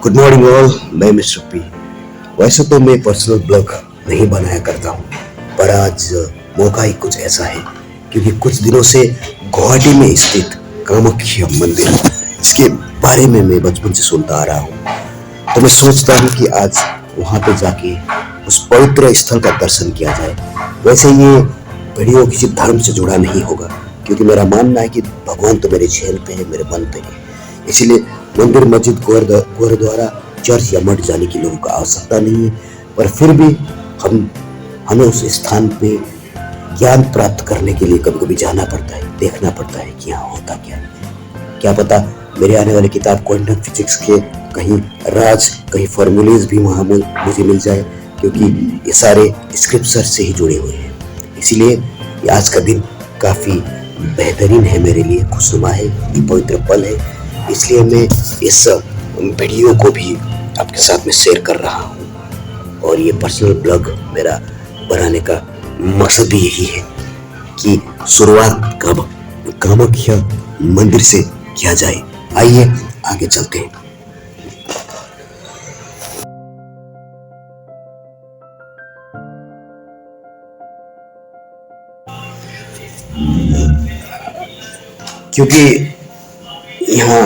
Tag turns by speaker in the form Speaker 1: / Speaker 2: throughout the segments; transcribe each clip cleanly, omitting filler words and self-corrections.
Speaker 1: Good morning all. मैं mister P. वैसे तो मैं पर्सनल ब्लॉग नहीं बनाया करता हूँ, पर आज मौका ही कुछ ऐसा है क्योंकि कुछ दिनों से गुवाहाटी में स्थित कामाख्या मंदिर, इसके बारे में मैं बचपन से सुनता आ रहा हूँ। तो मैं सोचता हूँ कि आज वहाँ पे जाके उस पवित्र स्थल का दर्शन किया जाए। वैसे ये वीडियो किसी धर्म से जुड़ा नहीं होगा क्योंकि मेरा मानना है कि भगवान तो मेरे चेहरे पे है, मेरे मन पे है। इसलिए मंदिर, मस्जिद, गुरुद्वारा, चर्च या मठ जाने की लोगों का आवश्यकता नहीं है, पर फिर भी हमें उस स्थान पे ज्ञान प्राप्त करने के लिए कभी कभी जाना पड़ता है, देखना पड़ता है कि यहाँ होता क्या है। क्या पता मेरे आने वाली किताब क्वांटम फिजिक्स के कहीं राज, कहीं फॉर्मूलेज भी वहाँ मुझे मिल जाए, क्योंकि ये सारे स्क्रिप्चर से ही जुड़े हुए हैं। इसीलिए आज का दिन काफ़ी बेहतरीन है मेरे लिए, खुशनुमा है, ये पवित्र पल है। इसलिए मैं इस वीडियो को भी आपके साथ में शेयर कर रहा हूँ। और ये पर्सनल ब्लॉग मेरा बनाने का मकसद भी यही है कि शुरुआत कामाख्या मंदिर से किया जाए। आइए आगे चलते हैं। क्योंकि यहाँ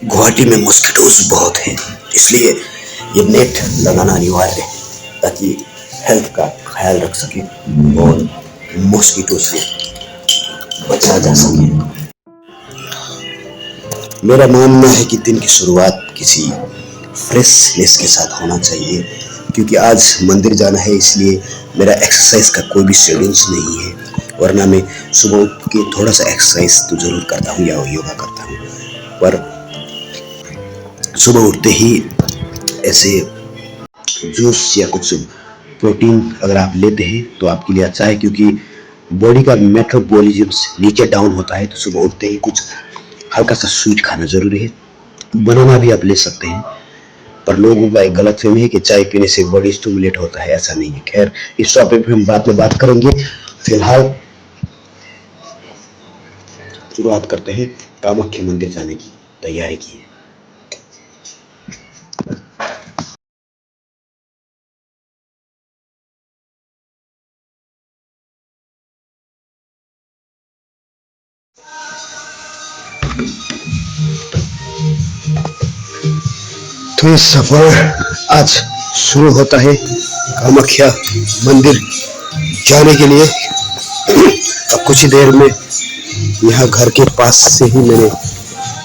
Speaker 1: गुवाहाटी में मॉस्किटोज बहुत हैं, इसलिए ये नेट लगाना अनिवार्य है ताकि हेल्थ का ख्याल रख सके और मॉस्किटो से बचा जा सके। मेरा मानना है कि दिन की शुरुआत किसी फ्रेशनेस के साथ होना चाहिए, क्योंकि आज मंदिर जाना है, इसलिए मेरा एक्सरसाइज का कोई भी शेड्यूल्स नहीं है। वरना मैं सुबह उठ के थोड़ा सा एक्सरसाइज तो जरूर करता हूँ या योगा करता हूँ, पर सुबह उठते ही ऐसे जूस या कुछ प्रोटीन अगर आप लेते हैं तो आपके लिए अच्छा है, क्योंकि बॉडी का मेटाबॉलिज्म नीचे डाउन होता है। तो सुबह उठते ही कुछ हल्का सा स्वीट खाना जरूरी है। बनाना भी आप ले सकते हैं, पर लोगों का एक गलतफहमी है कि चाय पीने से बॉडी स्टिमुलेट होता है, ऐसा नहीं है। खैर, इस टॉपिक पे हम बाद में बात करेंगे। फिलहाल शुरुआत करते हैं कामाख्या मंदिर जाने की तैयारी की। तो ये सफर आज शुरू होता है कामाख्या मंदिर जाने के लिए। अब कुछ ही देर में यहाँ घर के पास से ही मैंने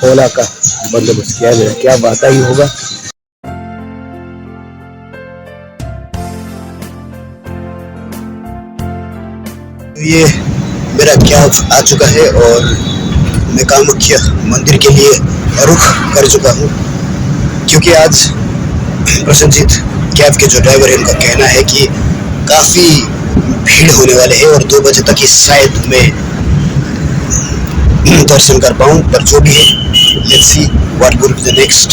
Speaker 1: ओला का बंदोबस्त किया। मेरा क्या बात ही होगा। ये मेरा कैब आ चुका है और मैं कामाख्या मंदिर के लिए रुख कर चुका हूँ, क्योंकि आज प्रसन्नजीत कैब के जो ड्राइवर है उनका कहना है कि काफ़ी भीड़ होने वाले हैं और 2 बजे तक ही शायद मैं दर्शन कर पाऊँ। पर जो भी है, let's see what will be the next.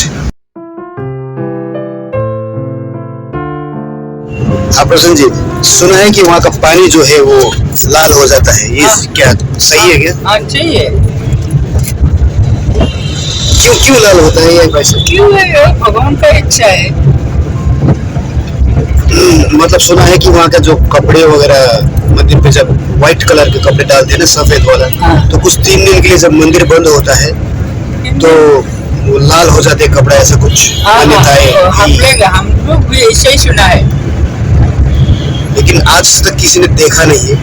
Speaker 1: हाँ प्रसन्नजीत, सुना है कि वहाँ का पानी जो है वो लाल हो जाता है, ये क्या सही है क्या?
Speaker 2: हाँ चाहिए।
Speaker 1: क्यों लाल होता है ये वैसे?
Speaker 2: क्यों है? भगवान का इच्छा है।
Speaker 1: मतलब सुना है कि वहाँ का जो कपड़े वगैरह मंदिर पे जब व्हाइट कलर के कपड़े डालते हैं ना, सफेद वाला, तो कुछ 3 दिन के लिए जब मंदिर बंद होता है तो वो लाल हो जाते हैं कपड़ा, ऐसा कुछ मान्यता है।
Speaker 2: हम लोग भी ऐसे ही सुना है,
Speaker 1: लेकिन आज तक किसी ने देखा नहीं है।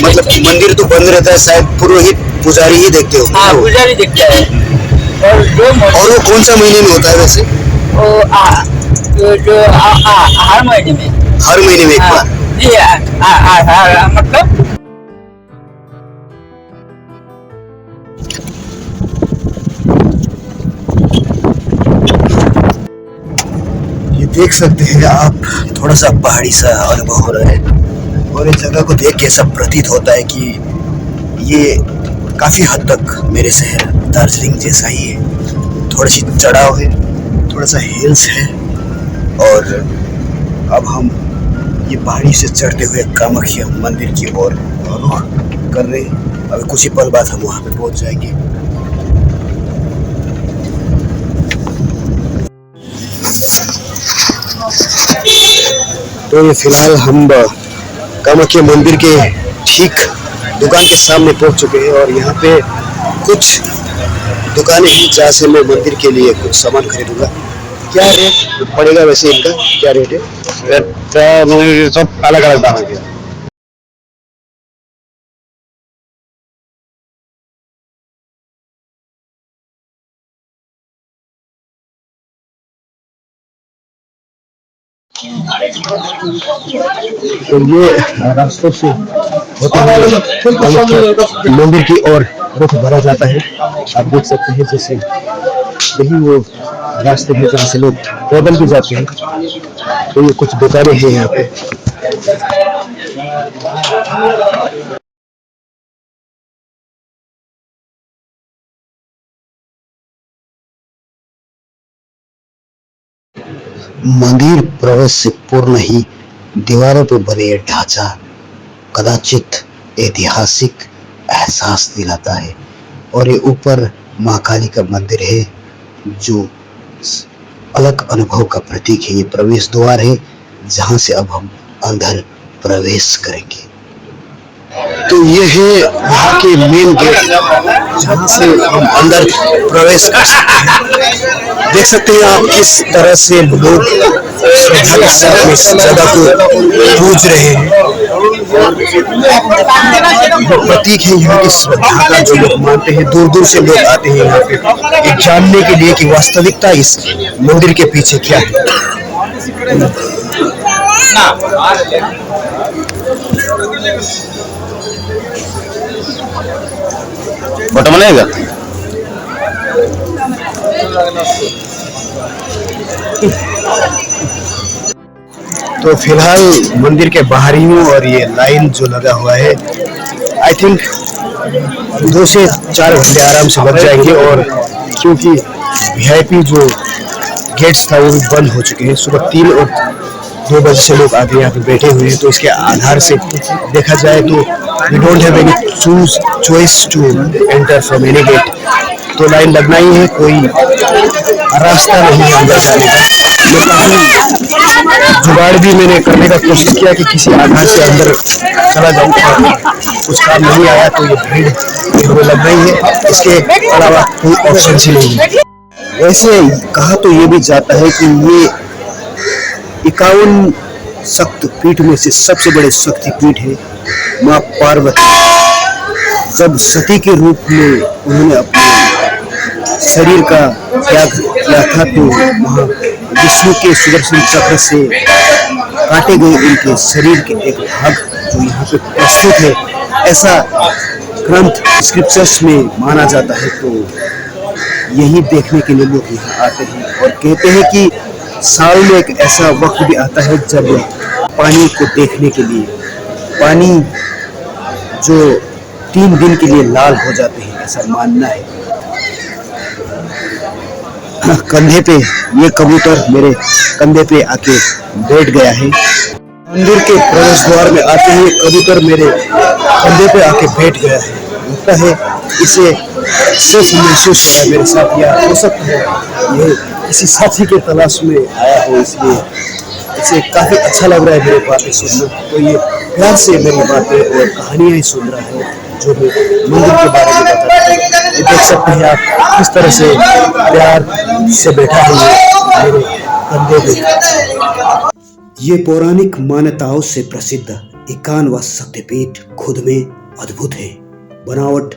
Speaker 1: मतलब मंदिर तो बंद रहता है, शायद पुरोहित पुजारी ही देखते हो।
Speaker 2: हाँ, पुजारी देखता है।
Speaker 1: और वो कौन सा महीने में होता है वैसे?
Speaker 2: जो हर महीने में।
Speaker 1: हर महीने में एक बार?
Speaker 2: मतलब
Speaker 1: ये देख सकते हैं आप, थोड़ा सा पहाड़ी सा अनुभव हो रहा है और इस जगह को देख के ऐसा प्रतीत होता है कि ये काफ़ी हद तक मेरे शहर दार्जिलिंग जैसा ही है। थोड़ी सी चढ़ाव है, थोड़ा सा हिल्स है, और अब हम ये पहाड़ी से चढ़ते हुए कामाख्या मंदिर की ओर रुख कर रहे हैं। अभी कुछ ही पल बाद हम वहाँ पे पहुँच जाएंगे। तो ये फिलहाल हम कामाख्या मंदिर के ठीक दुकान के सामने पहुंच चुके हैं और यहाँ पे कुछ दुकानें हैं जहाँ से मैं मंदिर के लिए कुछ सामान खरीदूंगा। क्या रेट पड़ेगा वैसे इनका, क्या रेट है?
Speaker 3: सब अलग अलग दाम है।
Speaker 1: तो ये रास्तों से होते हुए मंदिर की ओर रुख भरा जाता है। आप देख सकते हैं जैसे यही वो रास्ते हैं जहाँ से लोग पैदल भी जाते हैं। तो ये कुछ दुकानें हैं यहाँ पे। मंदिर प्रवेश से पूर्व ही दीवारों पर बने ये ढांचा कदाचित ऐतिहासिक एहसास दिलाता है। और ये ऊपर माँ काली का मंदिर है जो अलग अनुभव का प्रतीक है। ये प्रवेश द्वार है जहाँ से अब हम अंदर प्रवेश करेंगे। तो ये है यहाँ के मेन गेट जहाँ से हम अंदर प्रवेश कर सकते हैं। देख सकते हैं आप किस तरह से लोग श्रद्धा के साथ इस जगह को पूज रहे हैं। वो प्रतीक है यहाँ की श्रद्धा का जो लोग मानते हैं। दूर दूर से लोग आते हैं यहाँ पे ये जानने के लिए कि वास्तविकता इस मंदिर के पीछे क्या है।
Speaker 3: फोटो बनाएगा।
Speaker 1: तो फिलहाल मंदिर के बाहर ही हूँ और ये लाइन जो लगा हुआ है आई थिंक 2 से 4 घंटे आराम से लग जाएंगे। और क्योंकि वीआईपी जो गेट्स था वो भी बंद हो चुके हैं। सुबह 3 और 2 बजे से लोग आगे यहाँ पे बैठे हुए हैं। तो इसके आधार से देखा जाए तो we don't have any choice to enter from any gate. तो लाइन लगना ही है, कोई रास्ता नहीं है अंदर जाने का। जुगाड़ भी मैंने करने का कोशिश किया कि किसी आधार से अंदर चला जाऊँ, कुछ काम नहीं आया। तो ये भीड़ हमें लगना ही है, इसके अलावा कोई ऑप्शन ही नहीं है। वैसे कहा तो ये भी जाता है कि ये 51 शक्त पीठ में से सबसे बड़े शक्ति पीठ है। माँ पार्वती जब सती के रूप में उन्होंने अपने शरीर का त्याग किया था तो वहाँ विष्णु के सुदर्शन चक्र से काटे गए उनके शरीर के एक भाग जो यहाँ पे प्रस्तुत है, ऐसा ग्रंथ स्क्रिप्चर्स में माना जाता है। तो यही देखने के लिए लोग यहाँ आते हैं और कहते हैं कि साल में एक ऐसा वक्त भी आता है जब पानी को देखने के लिए पानी जो 3 दिन के लिए लाल हो जाते हैं, ऐसा मानना है। कंधे पे ये कबूतर मेरे कंधे पे आके बैठ गया है। मंदिर के प्रवेश द्वार में आते ही कबूतर मेरे कंधे पे आके बैठ गया है। लगता है इसे सिर्फ महसूस हो रहा है मेरे साथ, या हो सकता है ये किसी साथी के तलाश में आया हो, इसलिए इसे काफी अच्छा लग रहा है मेरी बातें सुनना। तो ये प्यार से मेरी बातें और कहानियां ही सुन रहा है जो मैं मंदिर के बारे में बताता हूँ। ये देख सकते हैं आप किस तरह से प्यार से बैठा है मेरे कंधे पे। ये पौराणिक मान्यताओं से प्रसिद्ध 51वां शक्तिपीठ खुद में अद्भुत है। बनावट,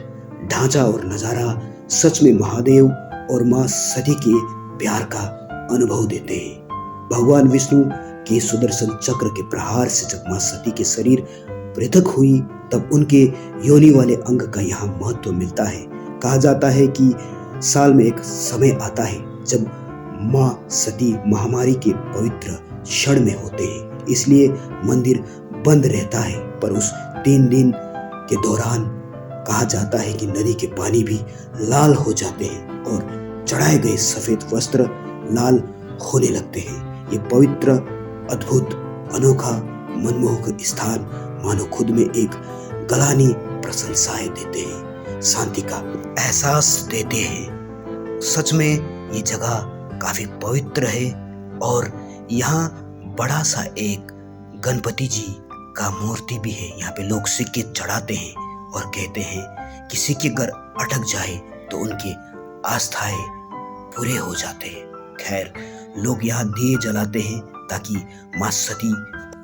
Speaker 1: ढांचा और नजारा सच में महादेव और मां सती के प्यार का अनुभव देते हैं। भगवान विष्णु के सुदर्शन चक्र के प्रहार से जब मां सती के शरीर पृथक हुई तब उनके योनि वाले अंग का यहाँ महत्व मिलता है। कहा जाता है कि साल में एक समय आता है जब मां सती महामारी के पवित्र क्षण में होते हैं, इसलिए मंदिर बंद रहता है। पर उस 3 दिन के दौरान कहा जाता है कि नदी के पानी भी लाल हो जाते हैं और चढ़ाए गए सफेद वस्त्र लाल होने लगते हैं। ये पवित्र, अद्भुत, अनोखा, मनमोहक स्थान मानो खुद में एक गलानी प्रशंसाएं देते हैं, शांति का एहसास देते हैं। सच में ये जगह काफी पवित्र है और यहाँ बड़ा सा एक गणपति जी का मूर्ति भी है। यहाँ पे लोग सिक्के चढ़ाते हैं और कहते हैं कि सिक्के अगर अटक जाए तो उनकी आस्थाएं पूरे हो जाते हैं। खैर, लोग यहाँ दिए जलाते हैं ताकि मां सती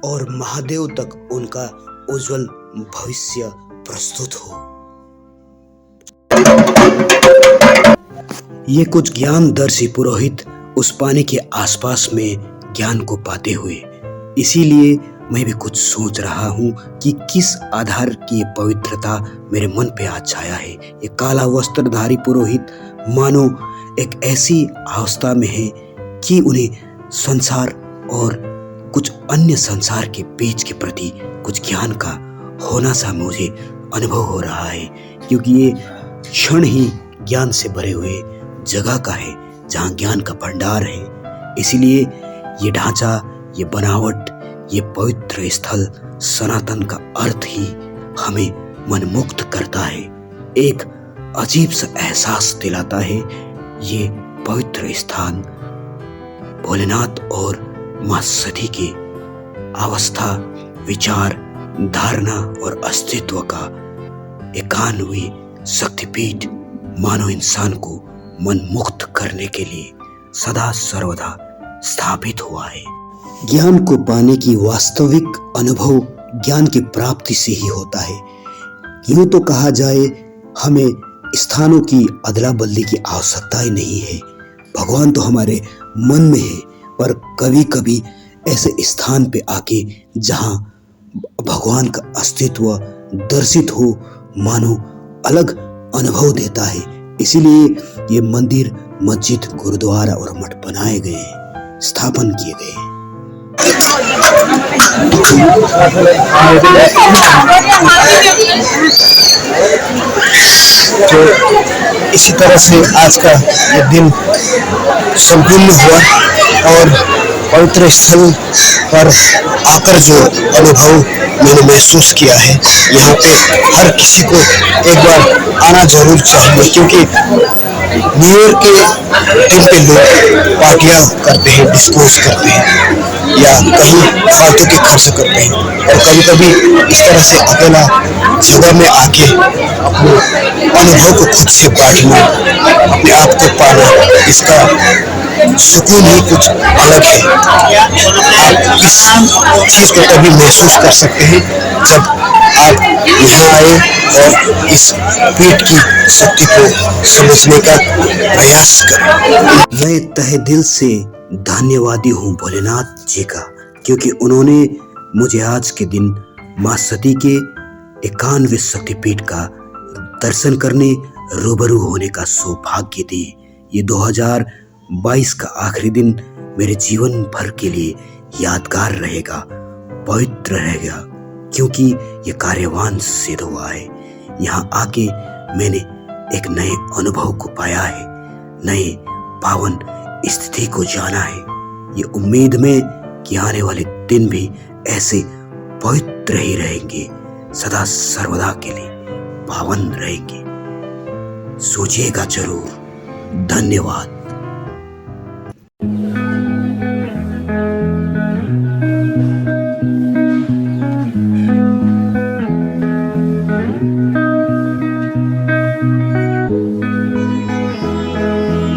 Speaker 1: और महादेव तक उनका उज्जवल भविष्य प्रस्तुत हो। ये कुछ ज्ञानदर्शी पुरोहित उस पानी के आसपास में ज्ञान को पाते हुए, इसीलिए मैं भी कुछ सोच रहा हूँ कि किस आधार की पवित्रता मेरे मन पे आज छाया है। ये काला वस्त्रधारी पुरोहित मानो एक ऐसी अवस्था में है कि उन्हें संसार और कुछ अन्य संसार के बीच के प्रति कुछ ज्ञान का होना सा मुझे अनुभव हो रहा है, क्योंकि ये क्षण ही ज्ञान से भरे हुए जगह का है जहाँ ज्ञान का भंडार है। इसीलिए ये ढांचा, ये बनावट, ये पवित्र स्थल सनातन का अर्थ ही हमें मनमुग्ध करता है, एक अजीब सा एहसास दिलाता है। ये पवित्र स्थान भोलेनाथ और मां सती के अवस्था, विचार, धारणा और अस्तित्व का एकान्वी शक्तिपीठ मानव इंसान को मनमुक्त करने के लिए सदा सर्वदा स्थापित हुआ है। ज्ञान को पाने की वास्तविक अनुभव ज्ञान की प्राप्ति से ही होता है। यूं तो कहा जाए हमें स्थानों की अदला बदली की आवश्यकता ही नहीं है, भगवान तो हमारे मन में है। पर कभी कभी ऐसे स्थान पे आके जहां भगवान का अस्तित्व दर्शित हो, मानो अलग अनुभव देता है। इसीलिए ये मंदिर, मस्जिद, गुरुद्वारा और मठ बनाए गए हैं, स्थापन किए गए हैं।
Speaker 3: तो इसी तरह से आज का ये दिन संपूर्ण हुआ और पवित्र स्थल पर आकर जो अनुभव मैंने महसूस किया है, यहाँ पे हर किसी को एक बार आना जरूर चाहिए, क्योंकि न्यू ईयर के दिन पे लोग पार्टियां करते हैं, डिस्कोस करते हैं या कहीं फालतू के खर्च करते हैं, और कभी कभी इस तरह से अकेला जगह में आके अपने अनुभव को खुद से बांटना, अपने आप को पाना, इसका सुकून ही कुछ अलग है। आप इस चीज को तभी महसूस कर सकते हैं जब आप यहाँ आए और इस पीठ की शक्ति को समझने का प्रयास करें।
Speaker 1: मैं तहे दिल से धन्यवादी हूँ भोलेनाथ जी का, क्योंकि उन्होंने मुझे आज के दिन मां सती के 91 शक्तिपीठ का दर्शन करने, रूबरू होने का सौभाग्य दिए। ये 2022 का आखिरी दिन मेरे जीवन भर के लिए यादगार रहेगा, पवित्र रहेगा, क्योंकि ये कार्यवान सिद्ध हुआ है। यहाँ आके मैंने एक नए अनुभव को पाया है, नए पावन स्थिति को जाना है। ये उम्मीद में कि आने वाले दिन भी ऐसे पवित्र ही रहेंगे, सदा सर्वदा के लिए पावन रहेंगे। सोचिएगा जरूर। धन्यवाद।